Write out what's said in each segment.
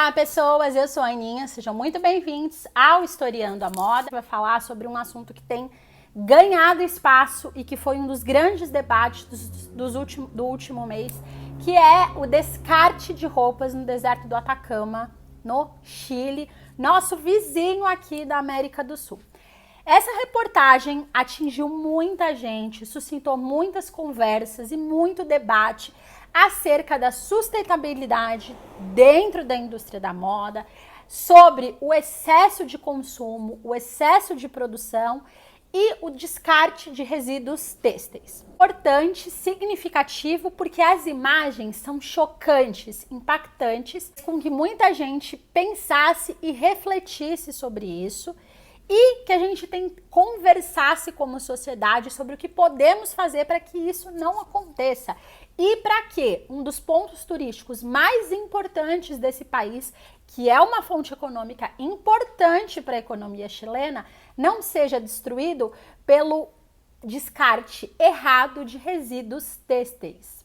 Olá, pessoas! Eu sou a Aninha, sejam muito bem-vindos ao Historiando a Moda. Vai falar sobre um assunto que tem ganhado espaço e que foi um dos grandes debates do último mês, que é o descarte de roupas no deserto do Atacama, no Chile, nosso vizinho aqui da América do Sul. Essa reportagem atingiu muita gente, suscitou muitas conversas e muito debate acerca da sustentabilidade dentro da indústria da moda, sobre o excesso de consumo, o excesso de produção e o descarte de resíduos têxteis. Importante, significativo, porque as imagens são chocantes, impactantes, com que muita gente pensasse e refletisse sobre isso e que a gente conversasse como sociedade sobre o que podemos fazer para que isso não aconteça. E para que um dos pontos turísticos mais importantes desse país, que é uma fonte econômica importante para a economia chilena, não seja destruído pelo descarte errado de resíduos têxteis.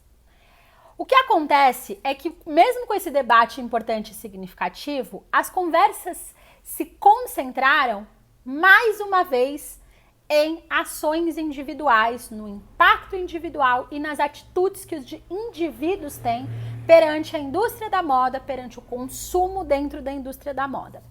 O que acontece é que, mesmo com esse debate importante e significativo, as conversas se concentraram mais uma vez em ações individuais, no impacto individual e nas atitudes que os indivíduos têm perante a indústria da moda, perante o consumo dentro da indústria da moda.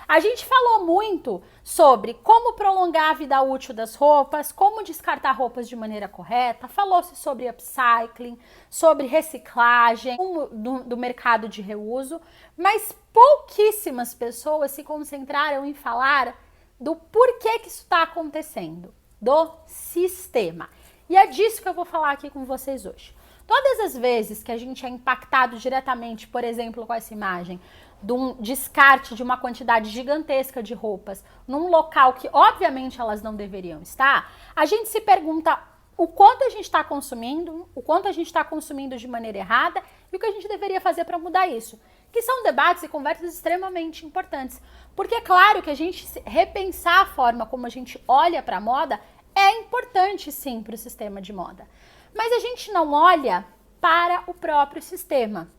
A gente falou muito sobre como prolongar a vida útil das roupas, como descartar roupas de maneira correta, falou-se sobre upcycling, sobre reciclagem, do mercado de reuso, mas pouquíssimas pessoas se concentraram em falar do porquê que isso está acontecendo, do sistema. E é disso que eu vou falar aqui com vocês hoje. Todas as vezes que a gente é impactado diretamente, por exemplo, com essa imagem, de um descarte de uma quantidade gigantesca de roupas num local que, obviamente, elas não deveriam estar, a gente se pergunta o quanto a gente está consumindo, o quanto a gente está consumindo de maneira errada e o que a gente deveria fazer para mudar isso. Que são debates e conversas extremamente importantes. Porque é claro que a gente repensar a forma como a gente olha para a moda é importante sim para o sistema de moda. Mas a gente não olha para o próprio sistema,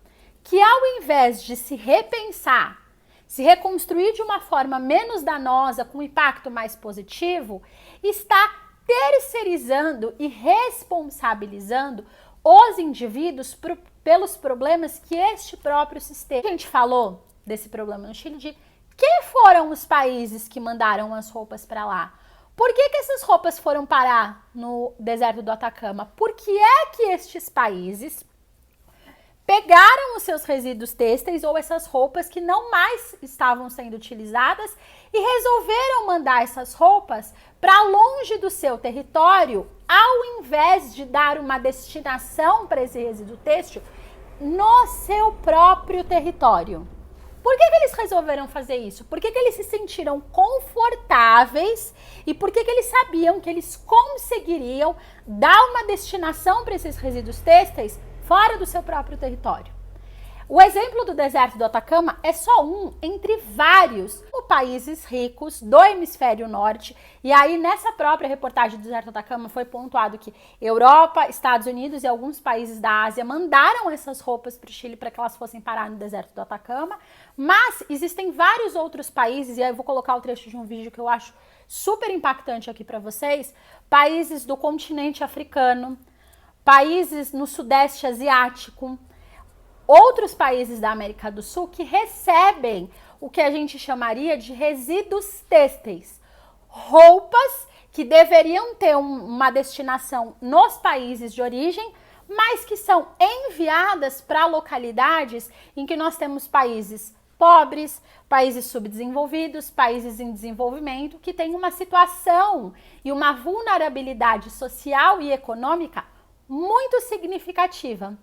que ao invés de se repensar, se reconstruir de uma forma menos danosa, com impacto mais positivo, está terceirizando e responsabilizando os indivíduos pelos problemas que este próprio sistema... A gente falou desse problema no Chile, de quem foram os países que mandaram as roupas para lá? Por que essas roupas foram parar no deserto do Atacama? Por que é que estes países pegaram os seus resíduos têxteis ou essas roupas que não mais estavam sendo utilizadas e resolveram mandar essas roupas para longe do seu território, ao invés de dar uma destinação para esse resíduo têxtil no seu próprio território? Por que eles resolveram fazer isso? Por que eles se sentiram confortáveis e por que eles sabiam que eles conseguiriam dar uma destinação para esses resíduos têxteis fora do seu próprio território? O exemplo do deserto do Atacama é só um entre vários países ricos do hemisfério norte. E aí, nessa própria reportagem do deserto do Atacama, foi pontuado que Europa, Estados Unidos e alguns países da Ásia mandaram essas roupas para o Chile para que elas fossem parar no deserto do Atacama. Mas existem vários outros países, e aí eu vou colocar o trecho de um vídeo que eu acho super impactante aqui para vocês, países do continente africano, países no sudeste asiático, outros países da América do Sul que recebem o que a gente chamaria de resíduos têxteis. Roupas que deveriam ter uma destinação nos países de origem, mas que são enviadas para localidades em que nós temos países pobres, países subdesenvolvidos, países em desenvolvimento, que têm uma situação e uma vulnerabilidade social e econômica muito significativa.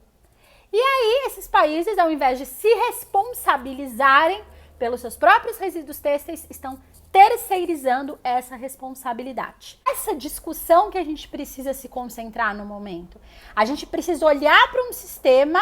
E aí, esses países, ao invés de se responsabilizarem pelos seus próprios resíduos têxteis, estão terceirizando essa responsabilidade. Essa discussão que a gente precisa se concentrar no momento. A gente precisa olhar para um sistema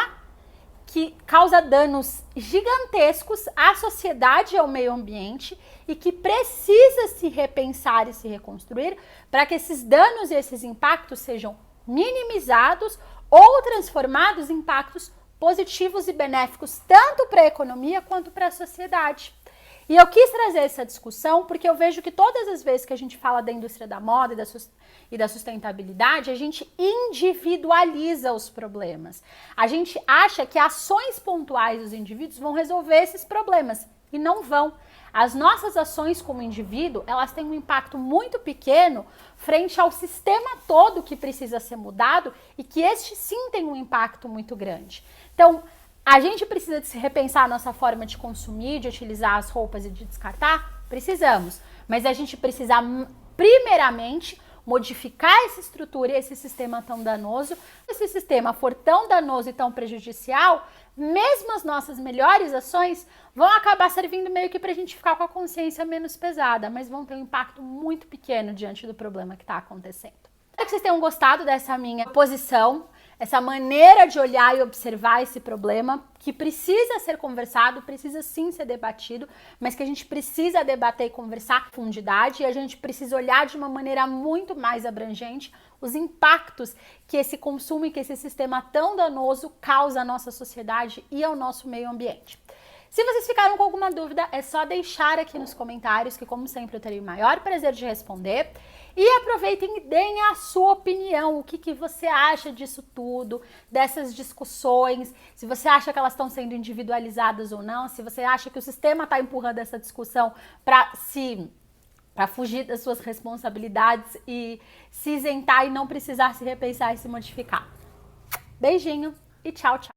que causa danos gigantescos à sociedade e ao meio ambiente e que precisa se repensar e se reconstruir para que esses danos e esses impactos sejam minimizados ou transformados em impactos positivos e benéficos tanto para a economia quanto para a sociedade. E eu quis trazer essa discussão porque eu vejo que todas as vezes que a gente fala da indústria da moda e da sustentabilidade, a gente individualiza os problemas. A gente acha que ações pontuais dos indivíduos vão resolver esses problemas e não vão. As nossas ações como indivíduo, elas têm um impacto muito pequeno frente ao sistema todo que precisa ser mudado e que este sim tem um impacto muito grande. Então, a gente precisa de se repensar a nossa forma de consumir, de utilizar as roupas e de descartar? Precisamos. Mas a gente precisa, primeiramente, modificar essa estrutura e esse sistema tão danoso. Se esse sistema for tão danoso e tão prejudicial, mesmo as nossas melhores ações vão acabar servindo meio que para a gente ficar com a consciência menos pesada, mas vão ter um impacto muito pequeno diante do problema que está acontecendo. Espero que vocês tenham gostado dessa minha posição, essa maneira de olhar e observar esse problema que precisa ser conversado, precisa sim ser debatido, mas que a gente precisa debater e conversar com profundidade e a gente precisa olhar de uma maneira muito mais abrangente os impactos que esse consumo e que esse sistema tão danoso causa à nossa sociedade e ao nosso meio ambiente. Se vocês ficaram com alguma dúvida, é só deixar aqui nos comentários, que como sempre eu terei o maior prazer de responder. E aproveitem e deem a sua opinião, o que você acha disso tudo, dessas discussões, se você acha que elas estão sendo individualizadas ou não, se você acha que o sistema está empurrando essa discussão para fugir das suas responsabilidades e se isentar e não precisar se repensar e se modificar. Beijinho e tchau, tchau.